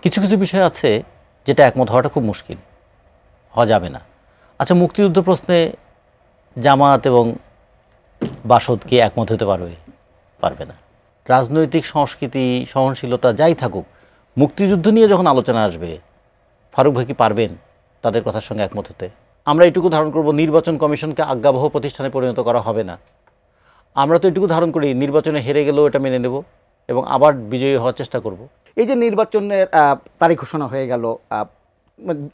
কিছু কিছু বিষয় আছে যেটা একমত হওয়াটা খুব মুশকিল, হওয়া যাবে না। আচ্ছা, মুক্তিযুদ্ধ প্রশ্নে জামাত এবং বাসদ কি একমত হতে পারবে? পারবে না। রাজনৈতিক সংস্কৃতি, সহনশীলতা যাই থাকুক, মুক্তিযুদ্ধ নিয়ে যখন আলোচনা আসবে, ফারুক ভাই কি পারবেন তাদের কথার সঙ্গে একমত হতে? আমরা এটুকু ধারণ করব নির্বাচন কমিশনকে আজ্ঞাবহ প্রতিষ্ঠানে পরিণত করা হবে না। আমরা তো এটুকু ধারণ করি নির্বাচনে হেরে গেলেও এটা মেনে নেব এবং আবার বিজয়ী হওয়ার চেষ্টা করব। এই যে নির্বাচনের তারিখ ঘোষণা হয়ে গেল,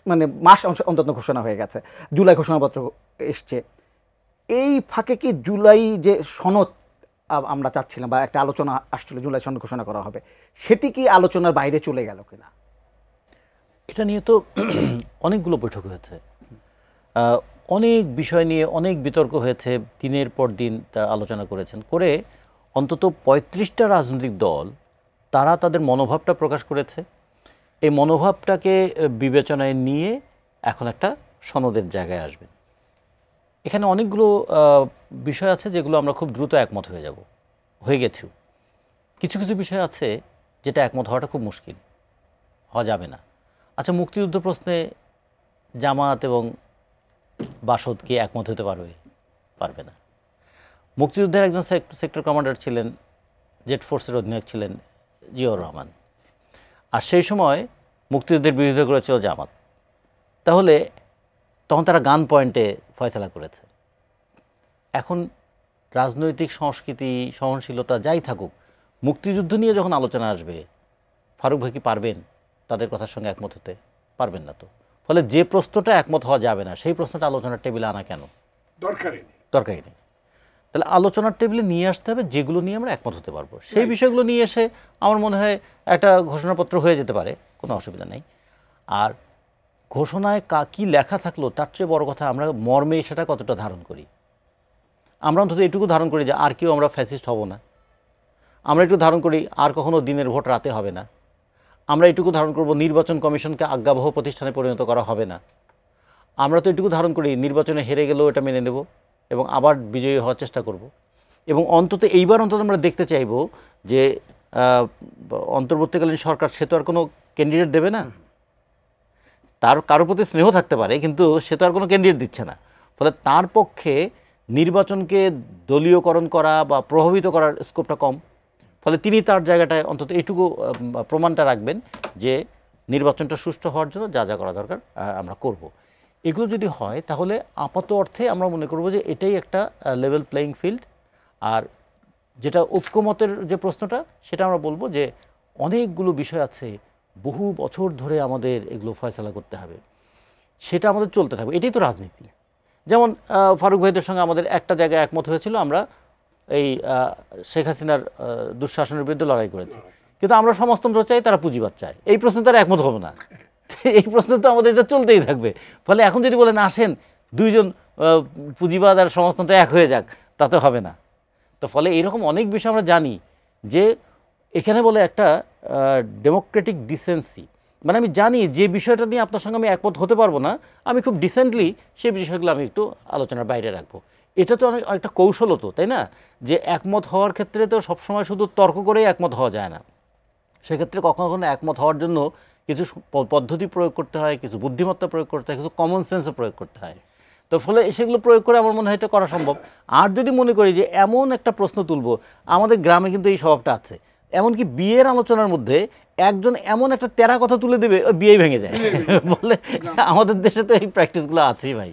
মানে মাস অন্তত ঘোষণা হয়ে গেছে, জুলাই ঘোষণাপত্র এসছে, এই ফাঁকে কি জুলাই যে সনদ আমরা চাচ্ছিলাম বা একটা আলোচনা আসছিল জুলাই সনদ ঘোষণা করা হবে, সেটি কি আলোচনার বাইরে চলে গেল কিনা? এটা নিয়ে তো অনেকগুলো বৈঠক হয়েছে, অনেক বিষয় নিয়ে অনেক বিতর্ক হয়েছে, দিনের পর দিন তারা আলোচনা করেছেন, করে অন্তত ৩৫টা রাজনৈতিক দল তারা তাদের মনোভাবটা প্রকাশ করেছে। এই মনোভাবটাকে বিবেচনায় নিয়ে এখন একটা সনদের জায়গায় আসবেন। এখানে অনেকগুলো বিষয় আছে যেগুলো আমরা খুব দ্রুত একমত হয়ে যাব, হয়ে গেছিও। কিছু কিছু বিষয় আছে যেটা একমত হওয়াটা খুব মুশকিল, হওয়া যাবে না। আচ্ছা, মুক্তিযুদ্ধ প্রশ্নে জামাত এবং বাসদ কি একমত হতে পারবে? পারবে না। মুক্তিযুদ্ধের একজন সেক্টর কমান্ডার ছিলেন, জেট ফোর্সের অধিনায়ক ছিলেন জিয়াউর রহমান, আর সেই সময় মুক্তিযুদ্ধের বিরোধিতা করেছিল জামাত। তাহলে তখন তারা গান পয়েন্টে ফয়সালা করেছে। এখন রাজনৈতিক সংস্কৃতি, সহনশীলতা যাই থাকুক, মুক্তিযুদ্ধ নিয়ে যখন আলোচনা আসবে, ফারুক ভাই কি পারবেন তাদের কথার সঙ্গে একমত হতে? পারবেন না তো। ফলে যে প্রশ্নটা একমত হওয়া যাবে না, সেই প্রশ্নটা আলোচনার টেবিলে আনা কেন? দরকারই নেই। তাহলে আলোচনার টেবিলে নিয়ে আসতে হবে যেগুলো নিয়ে আমরা একমত হতে পারবো, সেই বিষয়গুলো নিয়ে এসে আমার মনে হয় একটা ঘোষণাপত্র হয়ে যেতে পারে, কোনো অসুবিধা নেই। আর ঘোষণায় কী লেখা থাকলো তার চেয়ে বড় কথা আমরা মর্মে সেটা কতটা ধারণ করি। আমরা অন্তত এটুকু ধারণ করি যে আর কেউ আমরা ফ্যাসিস্ট হব না। আমরা একটু ধারণ করি আর কখনো দিনের ভোট রাতে হবে না। আমরা এটুকু ধারণ করব নির্বাচন কমিশনকে আজ্ঞাবহ প্রতিষ্ঠানে পরিণত করা হবে না। আমরা তো এটুকু ধারণ করি নির্বাচনে হেরে গেলেও এটা মেনে নেব এবং আবার বিজয়ী হওয়ার চেষ্টা করব। এবং অন্তত এইবার অন্তত আমরা দেখতে চাইব যে অন্তর্বর্তীকালীন সরকার সে তো আর কোনো ক্যান্ডিডেট দেবে না। তার কারো প্রতি স্নেহ থাকতে পারে, কিন্তু সে তো আর কোনো ক্যান্ডিডেট দিচ্ছে না। ফলে তার পক্ষে নির্বাচনকে দলীয়করণ করা বা প্রভাবিত করার স্কোপটা কম। ফলে তিনি তার জায়গাটায় অন্তত এইটুকু প্রমাণটা রাখবেন যে নির্বাচনটা সুষ্ঠু হওয়ার জন্য যা যা করা দরকার আমরা করব। এগুলো যদি হয় তাহলে আপাত অর্থে আমরা মনে করব যে এটাই একটা লেভেল প্লেয়িং ফিল্ড। আর যেটা ঐক্যমতের যে প্রশ্নটা, সেটা আমরা বলবো যে অনেকগুলো বিষয় আছে, বহু বছর ধরে আমাদের এগুলো ফয়সালা করতে হবে, সেটা আমাদের চলতে থাকবে। এটাই তো রাজনীতি। যেমন ফারুক ভাইদের সঙ্গে আমাদের একটা জায়গায় একমত হয়েছিল, আমরা এই শেখ হাসিনার দুঃশাসনের বিরুদ্ধে লড়াই করেছি, কিন্তু আমরা সমাজতন্ত্র চাই, তারা পুঁজিবাদ চায়। এই প্রশ্নে তারা একমত হবে না। এই প্রশ্ন তো আমাদের এটা চলতেই থাকবে। ফলে এখন যদি বলেন আসেন দুইজন পুঁজিবাদ আর সমাজতন্ত্র এক হয়ে যাক, তাতে হবে না। তো ফলে এইরকম অনেক বিষয় আমরা জানি যে এখানে বলে একটা ডেমোক্রেটিক ডিসেন্সি, মানে আমি জানি যে বিষয়টা নিয়ে আপনার সঙ্গে আমি একমত হতে পারবো না, আমি খুব ডিসেন্টলি সেই বিষয়গুলো আমি একটু আলোচনার বাইরে রাখবো। এটা তো অনেকটা কৌশলও তো, তাই না? যে একমত হওয়ার ক্ষেত্রে তো সবসময় শুধু তর্ক করেই একমত হওয়া যায় না। সেক্ষেত্রে কখনো কখনো একমত হওয়ার জন্য কিছু পদ্ধতি প্রয়োগ করতে হয়, কিছু বুদ্ধিমত্তা প্রয়োগ করতে হয়, কিছু কমন সেন্সও প্রয়োগ করতে হয়। তো ফলে সেগুলো প্রয়োগ করে আমার মনে হয় এটা করা সম্ভব। আর যদি মনে করি যে এমন একটা প্রশ্ন তুলব, আমাদের গ্রামে কিন্তু এই স্বভাবটা আছে, এমনকি বিয়ের আলোচনার মধ্যে একজন এমন একটা তেরা কথা তুলে দেবে, বিয়েই ভেঙে যায়। বলে আমাদের দেশে তো এই প্র্যাকটিসগুলো আছেই ভাই।